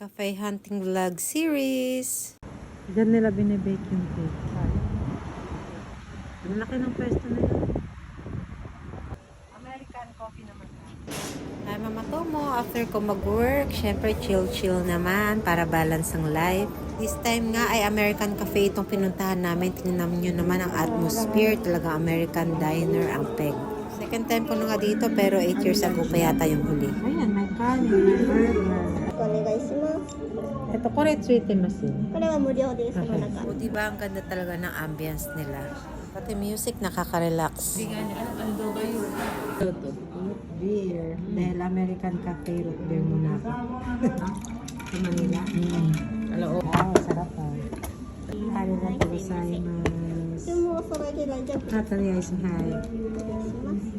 Cafe Hunting Vlog Series. Diyan nila binibake yung cake. Ang laki ng pwesto nila. American coffee naman. Hi Mama Tomo, after ko mag-work, syempre chill-chill naman para balance ang life. This time nga ay American Cafe itong pinuntahan namin. Tingnan nyo naman ang atmosphere, talaga American diner ang peg. Second time ko na nga dito pero 8 years ago pa yata yung huli. Ayan, may kanin, may burger. お願いします。 Ito, kore tsuite masin. これは無料です。その中。 O diba ang ganda talaga ng ambience nila. Pati music nakaka-relax. Root beer. Dahil American Cafe root beer muna ako. Sa Manila. Hello. Wow, sarap ah. Arigatou gozaimasu. 注文お揃いで大丈夫です。Ah, とりあえず、はい。お願いします。